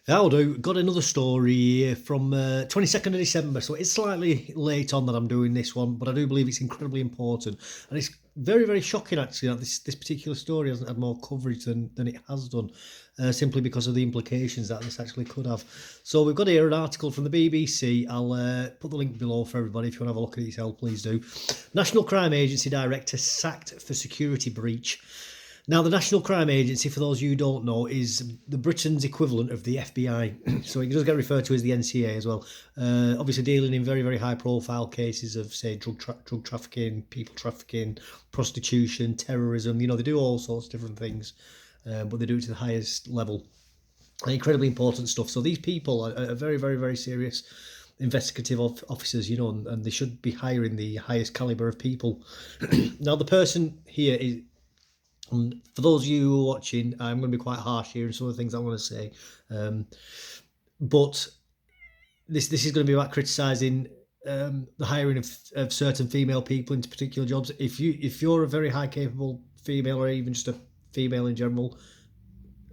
How do? Got another story here from 22nd of December, so it's slightly late on that I'm doing this one, but I do believe it's incredibly important. And it's very, very shocking actually that this particular story hasn't had more coverage than it has done, simply because of the implications that this actually could have. So we've got here an article from the BBC. I'll put the link below for everybody if you want to have a look at it yourself, please do. National Crime Agency Director sacked for security breach. Now, the National Crime Agency, for those of you who don't know, is the Britain's equivalent of the FBI. So it does get referred to as the NCA as well. Obviously, dealing in very, very high-profile cases of, say, drug trafficking, people trafficking, prostitution, terrorism. You know, they do all sorts of different things, but they do it to the highest level. Incredibly important stuff. So these people are very, very, very serious investigative officers, you know, and they should be hiring the highest caliber of people. Now, the person here is. And for those of you who are watching, I'm going to be quite harsh here in some of the things I want to say, but this is going to be about criticising the hiring of certain female people into particular jobs. If you're a very high capable female, or even just a female in general,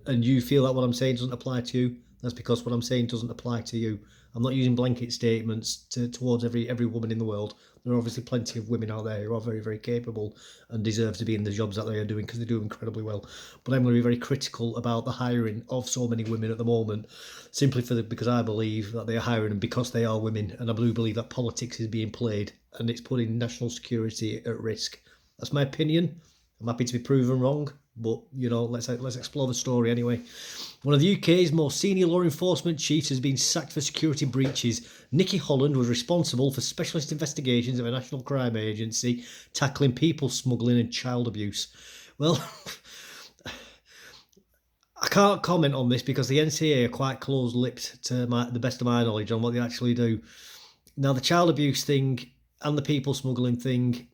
and you feel that what I'm saying doesn't apply to you, that's because what I'm saying doesn't apply to you. I'm not using blanket statements towards every woman in the world. There are obviously plenty of women out there who are very, very capable and deserve to be in the jobs that they are doing because they do incredibly well. But I'm going to be very critical about the hiring of so many women at the moment, simply because I believe that they are hiring them because they are women, and I do believe that politics is being played and it's putting national security at risk. That's my opinion. I'm happy to be proven wrong, but you know, let's explore the story anyway. One of the UK's most senior law enforcement chiefs has been sacked for security breaches. Nikki Holland was responsible for specialist investigations of a National Crime Agency tackling people smuggling and child abuse. Well, I can't comment on this because the NCA are quite close-lipped, to the best of my knowledge, on what they actually do. Now, the child abuse thing and the people smuggling thing,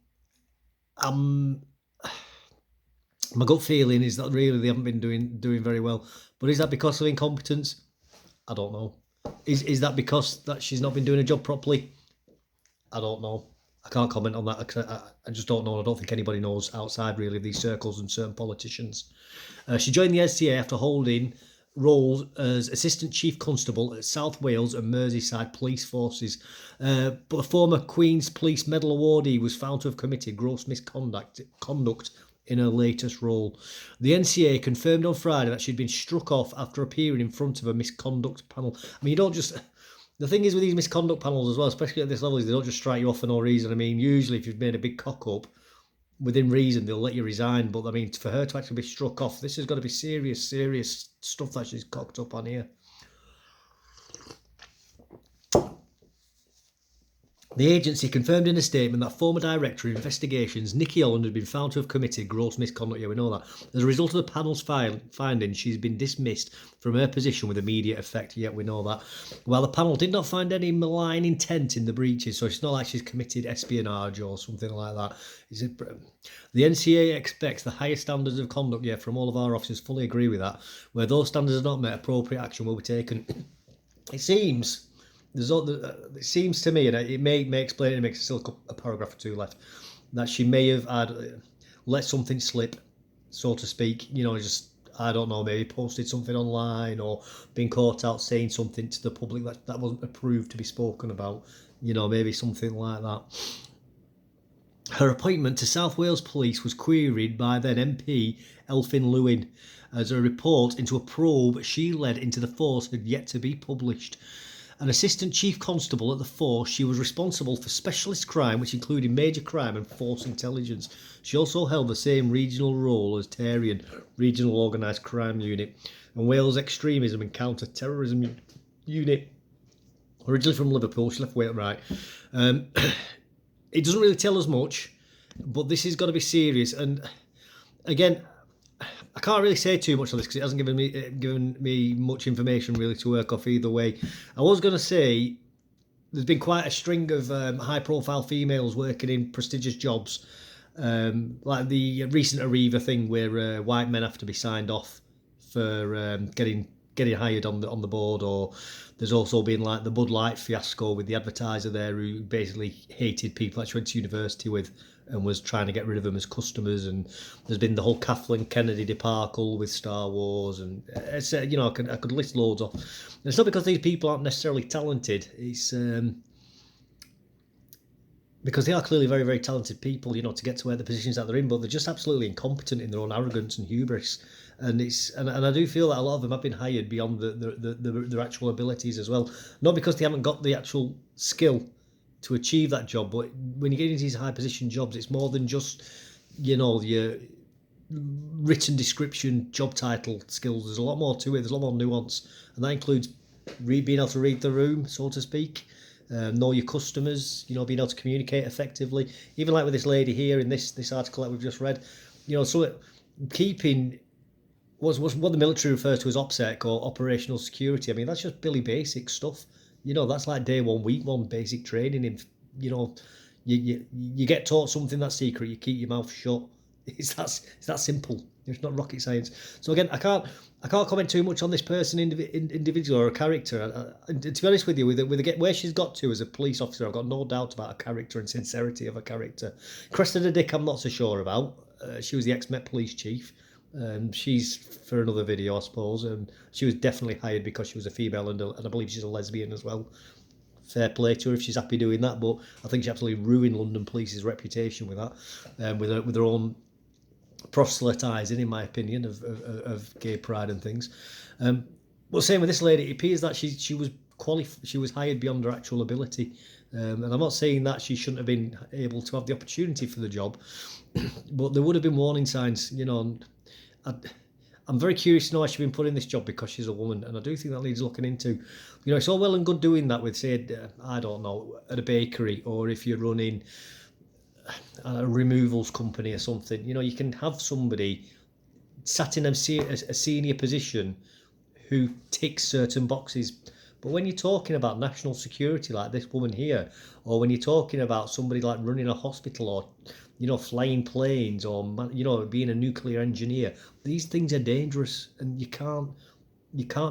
my gut feeling is that really they haven't been doing very well. But is that because of incompetence? I don't know. Is that because that she's not been doing a job properly? I don't know. I can't comment on that because I just don't know. I don't think anybody knows outside really of these circles and certain politicians. She joined the NCA after holding roles as Assistant Chief Constable at South Wales and Merseyside Police Forces. But a former Queen's Police Medal awardee was found to have committed gross misconduct in her latest role. The NCA confirmed on Friday that she'd been struck off after appearing in front of a misconduct panel. I mean, you don't just... The thing is with these misconduct panels as well, especially at this level, is they don't just strike you off for no reason. I mean, usually if you've made a big cock up, within reason, they'll let you resign. But I mean, for her to actually be struck off, this has got to be serious, serious stuff that she's cocked up on here. The agency confirmed in a statement that former Director of Investigations Nikki Holland had been found to have committed gross misconduct. Yeah, we know that. As a result of the panel's findings, she's been dismissed from her position with immediate effect. Yeah, we know that. While the panel did not find any malign intent in the breaches, so it's not like she's committed espionage or something like that. The NCA expects the highest standards of conduct, yeah, from all of our officers. Fully agree with that. Where those standards are not met, appropriate action will be taken. It seems it seems to me, and it may explain it, it makes still a paragraph or two left, that she may have had let something slip, so to speak. You know, just, I don't know, maybe posted something online or been caught out saying something to the public that wasn't approved to be spoken about. You know, maybe something like that. Her appointment to South Wales Police was queried by then MP Elfyn Lewin, as a report into a probe she led into the force had yet to be published. An assistant chief constable at the force, she was responsible for specialist crime, which included major crime and force intelligence. She also held the same regional role as Tarian, Regional Organised Crime Unit, and Wales Extremism and Counter-Terrorism Unit. Originally from Liverpool, she left Wales, right. It doesn't really tell us much, but this has got to be serious. And again, I can't really say too much on this because it hasn't given me much information really to work off either way. I was going to say there's been quite a string of high-profile females working in prestigious jobs, like the recent Arriva thing where white men have to be signed off for getting getting hired on the board, or there's also been like the Bud Light fiasco with the advertiser there who basically hated people that she went to university with and was trying to get rid of them as customers. And there's been the whole Kathleen Kennedy debacle with Star Wars, and it's, I could list loads off. And it's not because these people aren't necessarily talented. It's because they are clearly very, very talented people, to get to where the positions that they're in, but they're just absolutely incompetent in their own arrogance and hubris. And I do feel that a lot of them have been hired beyond their actual abilities as well. Not because they haven't got the actual skill to achieve that job, but when you get into these high position jobs, it's more than just, your written description, job title skills. There's a lot more to it. There's a lot more nuance, and that includes being able to read the room, so to speak. Know your customers, being able to communicate effectively. Even like with this lady here in this article that we've just read, so keeping what the military refers to as OPSEC or operational security. I mean, that's just Billy Basic stuff. That's like day one, week one basic training. In you get taught something that's secret, you keep your mouth shut. It's that simple. It's not rocket science. So again, I can't comment too much on this person individual or a character. To be honest with you, where she's got to as a police officer, I've got no doubt about her character and sincerity of her character. Cressida Dick, I'm not so sure about. She was the ex-Met police chief. She's for another video, I suppose. She was definitely hired because she was a female, and I believe she's a lesbian as well. Fair play to her if she's happy doing that, but I think she absolutely ruined London Police's reputation with that, with her own proselytising, in my opinion, of gay pride and things. But same with this lady, it appears that she was hired beyond her actual ability, and I'm not saying that she shouldn't have been able to have the opportunity for the job, but there would have been warning signs. I'm very curious to know why she's been put in this job because she's a woman, and I do think that needs looking into. It's all well and good doing that with, say, I don't know, at a bakery, or if you're running a removals company or something. You can have somebody sat in a senior position who ticks certain boxes. But when you're talking about national security like this woman here, or when you're talking about somebody like running a hospital, or flying planes, or being a nuclear engineer, these things are dangerous, and you can't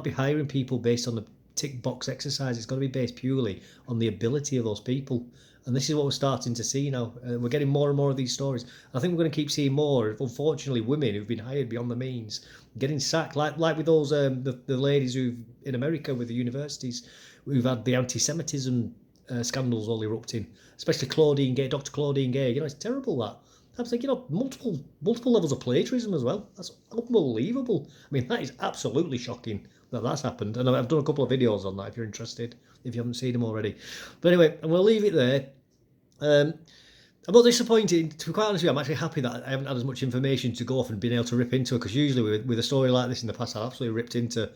be hiring people based on the tick box exercise. It's got to be based purely on the ability of those people. And this is what we're starting to see now. We're getting more and more of these stories. I think we're going to keep seeing more, unfortunately, women who've been hired beyond the means getting sacked, like with those the ladies who've in America with the universities who've had the anti-Semitism scandals all erupting, especially Dr. Claudine Gay. It's terrible that. I was thinking, multiple levels of plagiarism as well. That's unbelievable. I mean, that is absolutely shocking that that's happened. And I've done a couple of videos on that if you're interested, if you haven't seen them already. But anyway, I'm going to leave it there. I'm not disappointed. To be quite honest with you, I'm actually happy that I haven't had as much information to go off and been able to rip into it, because usually with a story like this in the past, I've absolutely ripped into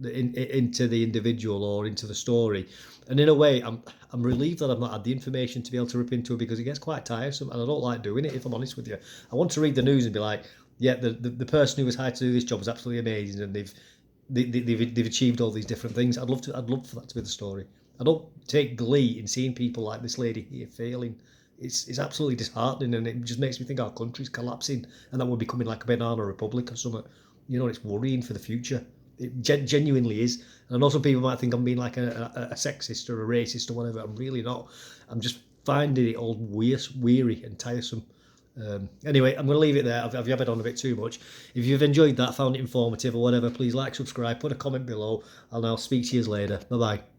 the individual or into the story. And in a way, I'm relieved that I've not had the information to be able to rip into it, because it gets quite tiresome, and I don't like doing it, if I'm honest with you. I want to read the news and be like, yeah, the person who was hired to do this job was absolutely amazing, and they've achieved all these different things. I'd love for that to be the story. I don't take glee in seeing people like this lady here failing. It's absolutely disheartening, and it just makes me think our country's collapsing, and that we're becoming like a banana republic or something. It's worrying for the future. It genuinely is. And I know some people might think I'm being like a sexist or a racist or whatever. I'm really not. I'm just finding it all weary and tiresome. Anyway, I'm going to leave it there. I've yabbered on a bit too much. If you've enjoyed that, found it informative or whatever, please like, subscribe, put a comment below, and I'll speak to you later. Bye-bye.